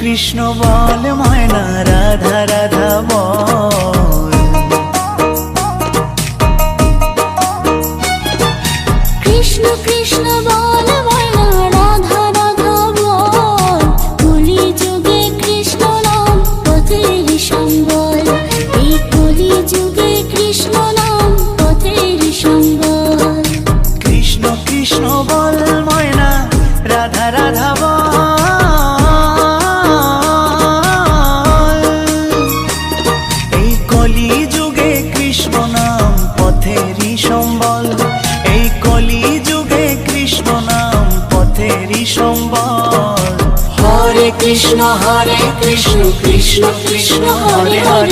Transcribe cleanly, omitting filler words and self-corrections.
কৃষ্ণ বল ময়না রাধা রাধা বল। কৃষ্ণ কৃষ্ণ বল ময়না রাধা রাধা বল। কলি যুগে কৃষ্ণ নাম পথের সম্বল। এই কলি যুগে কৃষ্ণ নাম পথের সম্বল। কৃষ্ণ কৃষ্ণ বল ময়না রাধা রাধা বল। এই কলি যুগে কৃষ্ণ নাম পথেরই সম্বল। এই কলি যুগে কৃষ্ণ নাম পথেরই সম্বল। হরে কৃষ্ণ কৃষ্ণ কৃষ্ণ হরে হরে।